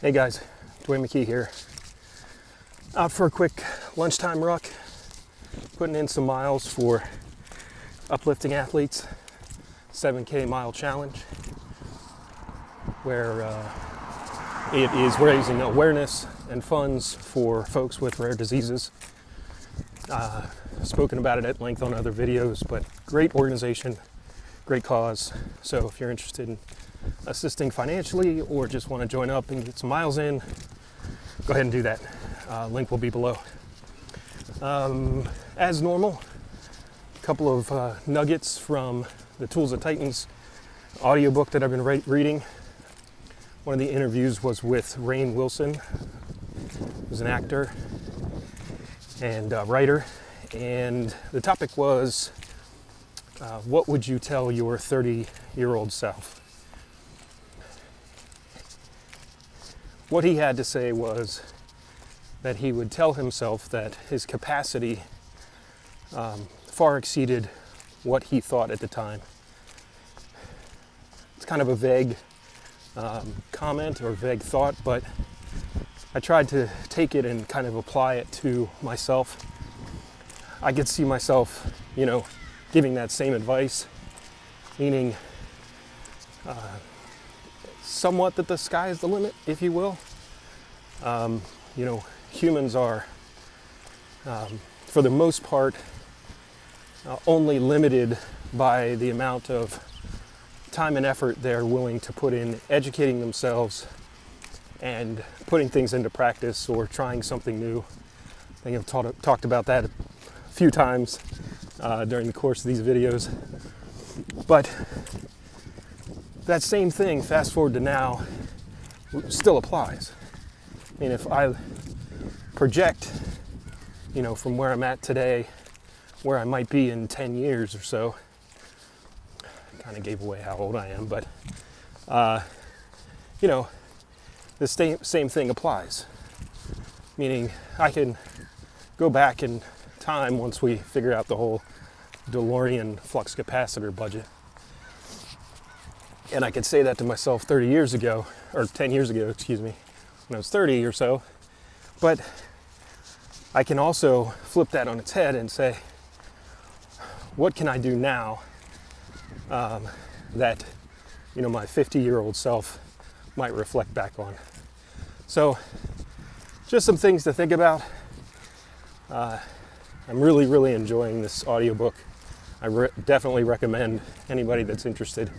Hey guys, Dwayne McKee here. Out for a quick lunchtime ruck, putting in some miles for Uplifting Athletes 7K mile challenge, where it is raising awareness and funds for folks with rare diseases. Spoken about it at length on other videos, but great organization, great cause. So if you're interested in assisting financially or just want to join up and get some miles in, go ahead and do that. Link will be below. As normal, a couple of nuggets from the Tools of Titans audiobook that I've been reading. One of the interviews was with Raiin who's an actor and writer, and the topic was what would you tell your 30-year-old self? What he had to say was that he would tell himself that his capacity far exceeded what he thought at the time. It's kind of a vague comment or vague thought, but I tried to take it and kind of apply it to myself. I could see myself, giving that same advice, meaning somewhat that the sky is the limit, if you will. Humans are, for the most part, only limited by the amount of time and effort they're willing to put in educating themselves and putting things into practice or trying something new. I think I've talked about that a few times during the course of these videos. But that same thing, fast forward to now, still applies. I mean, if I project, from where I'm at today, where I might be in 10 years or so, I kind of gave away how old I am, but, the same thing applies. Meaning I can go back in time once we figure out the whole DeLorean flux capacitor budget. And I could say that to myself 30 years ago, or 10 years ago, when I was 30 or so. But I can also flip that on its head and say, what can I do now that, my 50-year-old self might reflect back on? So just some things to think about. I'm really, really enjoying this audiobook. I definitely recommend anybody that's interested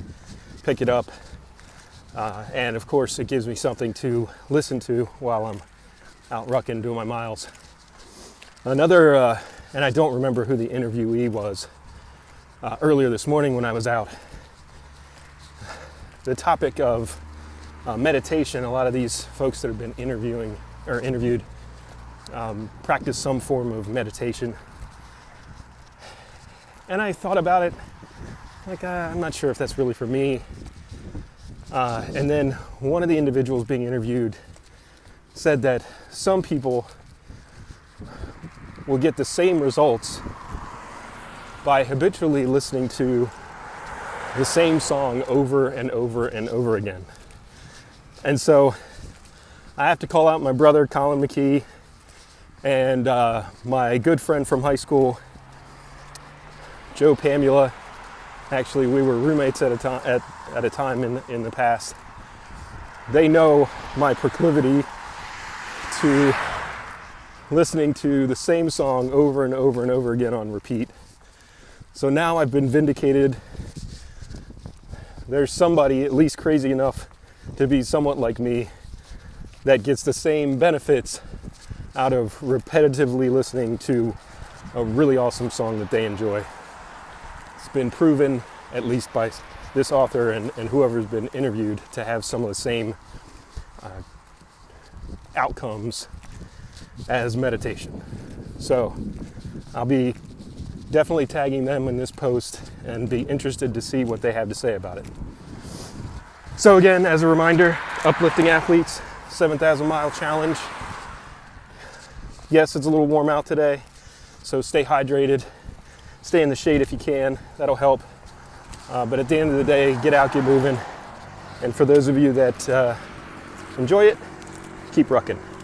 pick it up, and of course it gives me something to listen to while I'm out rucking, doing my miles. Another, and I don't remember who the interviewee was, earlier this morning when I was out, the topic of meditation. A lot of these folks that have been interviewed practice some form of meditation, and I thought about it. I'm not sure if that's really for me. And then one of the individuals being interviewed said that some people will get the same results by habitually listening to the same song over and over and over again. And so I have to call out my brother, Colin McKee, and my good friend from high school, Joe Pamula. Actually, we were roommates at a time in the past. They know my proclivity to listening to the same song over and over and over again on repeat. So now I've been vindicated. There's somebody at least crazy enough to be somewhat like me that gets the same benefits out of repetitively listening to a really awesome song that they enjoy. It's been proven, at least by this author and whoever's been interviewed, to have some of the same outcomes as meditation. So I'll be definitely tagging them in this post and be interested to see what they have to say about it. So again, as a reminder, Uplifting Athletes 7,000 mile challenge. Yes, it's a little warm out today, so stay hydrated. Stay in the shade if you can, that'll help. But at the end of the day, get out, get moving. And for those of you that enjoy it, keep rucking.